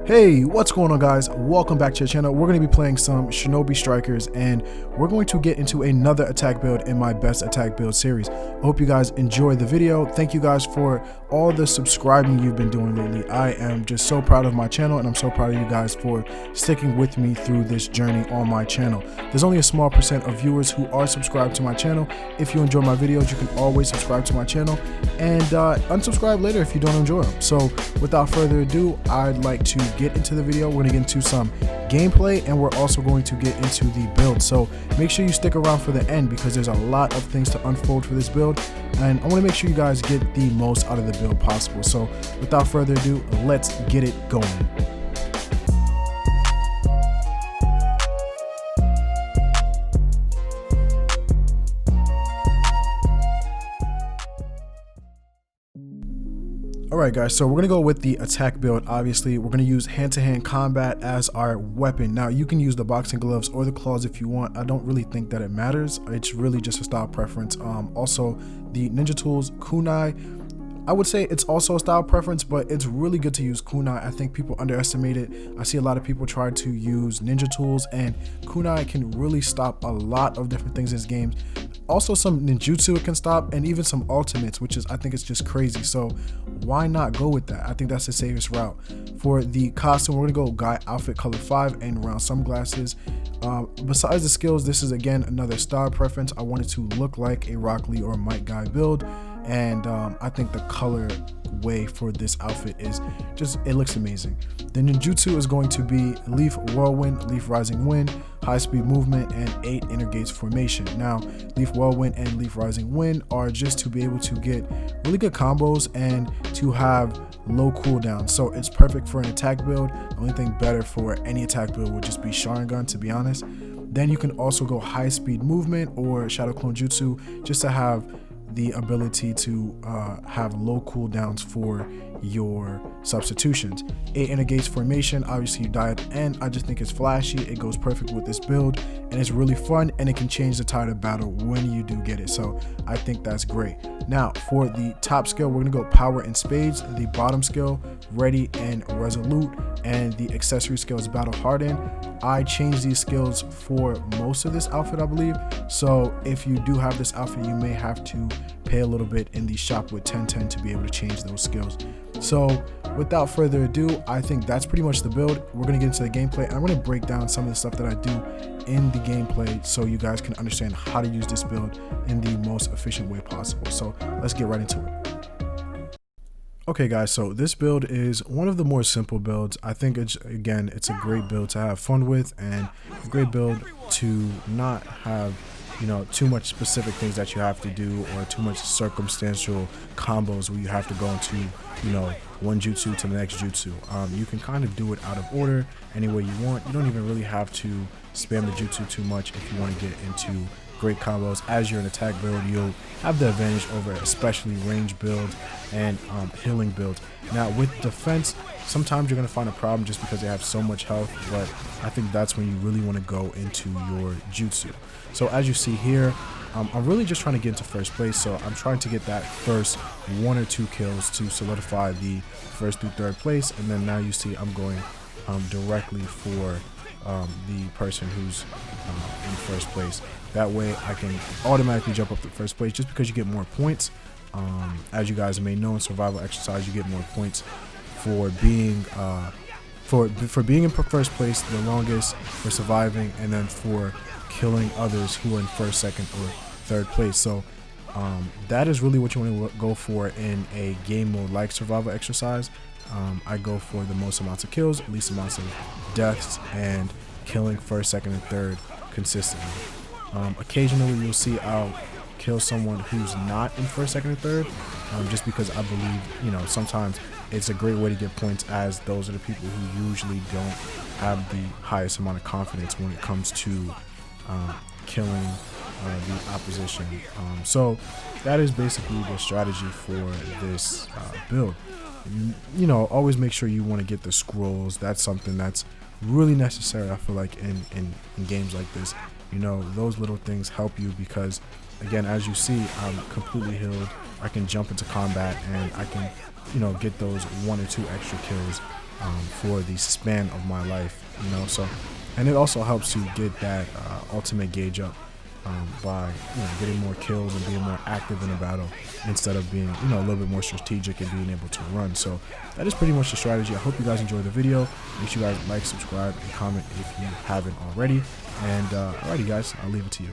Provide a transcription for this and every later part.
Hey, what's going on, guys? Welcome back to the channel. We're going to be playing some Shinobi Strikers, and we're going to get into another attack build in my best attack build series. I hope you guys enjoy the video. Thank you guys for all the subscribing you've been doing lately. I am just so proud of my channel, and I'm so proud of you guys for sticking with me through this journey on my channel. There's only a small percent of viewers who are subscribed to my channel. If you enjoy my videos, you can always subscribe to my channel and unsubscribe later if you don't enjoy them. So without further ado, I'd like to get into the video. We're going to get into some gameplay, and we're also going to get into the build. So make sure you stick around for the end because there's a lot of things to unfold for this build, and I want to make sure you guys get the most out of the build possible. So without further ado, let's get it going. Alright guys, so we're going to go with the attack build. Obviously, we're going to use hand-to-hand combat as our weapon. Now, you can use the boxing gloves or the claws if you want. I don't really think that it matters. It's really just a style preference. Also, the ninja tools, kunai, I would say it's also a style preference, but it's really good to use kunai. I think people underestimate it. I see a lot of people try to use ninja tools, and kunai can really stop a lot of different things in this game. Also some ninjutsu it can stop, and even some ultimates, which is, I think it's just crazy. So why not go with that? I think that's the safest route. For the costume, we're gonna go guy outfit color 5 and round sunglasses. Besides the skills, this is again another style preference. I wanted to look like a Rock Lee or a Might Guy build, and I think the color way for this outfit is just, it looks amazing. The ninjutsu is going to be Leaf Whirlwind, Leaf Rising Wind, high speed movement, and 8 inner gates formation. Now, Leaf Whirlwind and Leaf Rising Wind are just to be able to get really good combos and to have low cooldown. So it's perfect for an attack build. The only thing better for any attack build would just be Sharingan, to be honest. Then you can also go high speed movement or Shadow Clone Jutsu just to have the ability to have low cooldowns for your substitutions. 8 inner gates formation, obviously you die at the end. I just think it's flashy, it goes perfect with this build, and it's really fun, and it can change the tide of battle when you do get it. So I think that's great. Now for the top skill, we're gonna go power and spades. The bottom skill, ready and resolute, and the accessory skill is battle hardened. I changed these skills for most of this outfit, I believe. So if you do have this outfit, you may have to pay a little bit in the shop with 1010 to be able to change those skills. So without further ado, I think that's pretty much the build. We're going to get into the gameplay, and I'm going to break down some of the stuff that I do in the gameplay so you guys can understand how to use this build in the most efficient way possible. So let's get right into it. Okay guys, so this build is one of the more simple builds. I think it's a great build to have fun with, and a great build to not have, you know, too much specific things that you have to do, or too much circumstantial combos where you have to go into, you know, one jutsu to the next jutsu. You can kind of do it out of order any way you want. You don't even really have to spam the jutsu too much if you want to get into great combos. As you're an attack build, you'll have the advantage over especially range build and healing build. Now with defense, sometimes you're going to find a problem just because they have so much health, but I think that's when you really want to go into your jutsu. So as you see here, I'm really just trying to get into first place, so I'm trying to get that first 1 or 2 kills to solidify the first through third place, and then now you see I'm going directly for the person who's in first place. That way I can automatically jump up to first place just because you get more points. As you guys may know, in survival exercise you get more points for being for being in first place the longest, for surviving, and then for killing others who are in first, second, or third place. So that is really what you want to go for in a game mode like survival exercise. I go for the most amounts of kills, least amounts of deaths, and killing first, second, and third consistently. Occasionally you'll see I'll kill someone who's not in first, second, and third, just because I believe, you know, sometimes it's a great way to get points, as those are the people who usually don't have the highest amount of confidence when it comes to killing the opposition. So that is basically the strategy for this build. You know, always make sure you want to get the scrolls. That's something that's really necessary, I feel like, in games like this. You know, those little things help you because, again, as you see, I'm completely healed. I can jump into combat and I can, you know, get those 1 or 2 extra kills for the span of my life, you know. So, and it also helps to get that ultimate gauge up by getting more kills and being more active in a battle instead of being a little bit more strategic and being able to run. So that is pretty much the strategy. I hope you guys enjoyed the video. Make sure you guys like, subscribe, and comment if you haven't already. And alrighty guys, I'll leave it to you.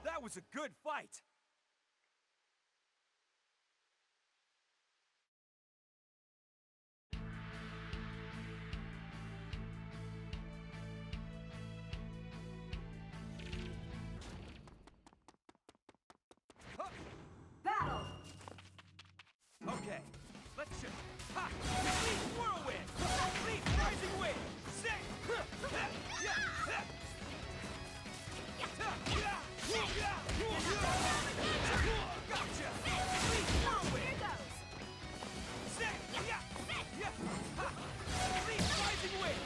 That was a good fight! Battle! Okay, let's shoot. Ha! Complete whirlwind! Complete rising wind! Sing! Gotcha! Complete whirlwind! Sing! Complete rising wind!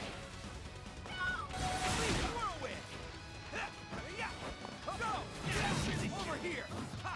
Complete whirlwind! Go! Over here! Ha!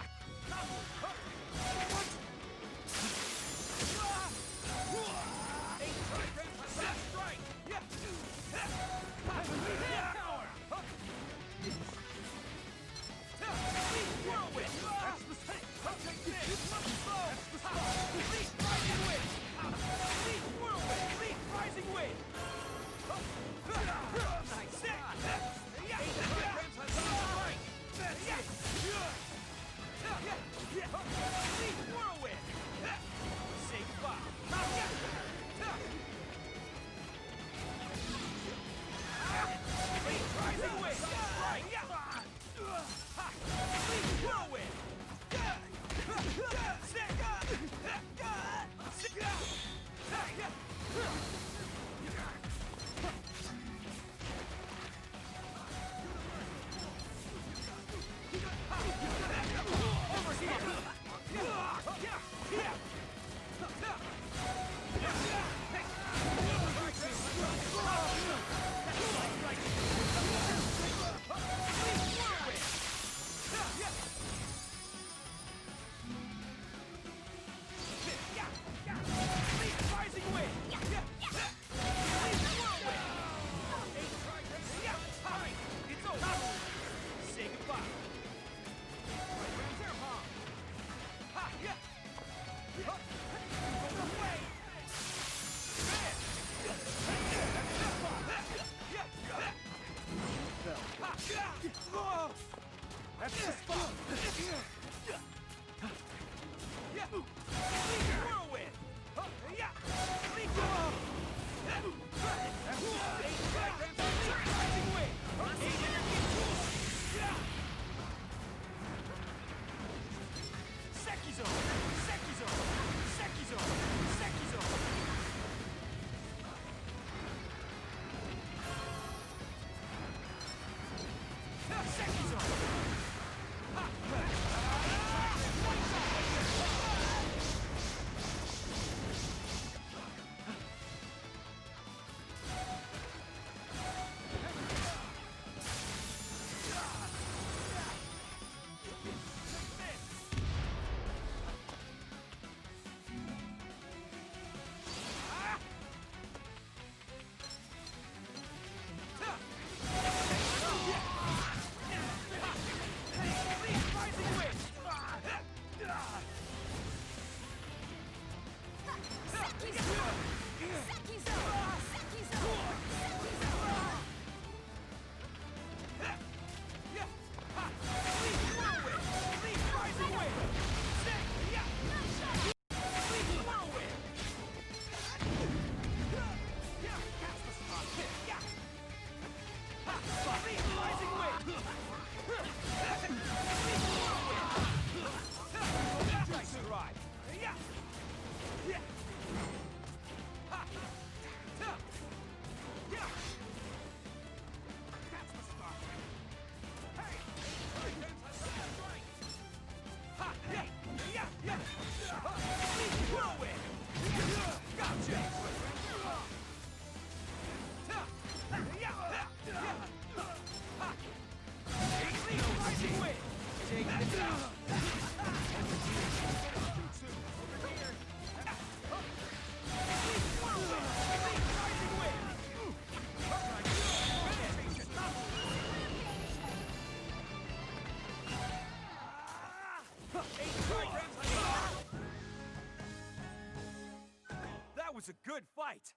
That's the spot! Whirlwind! That was a good fight.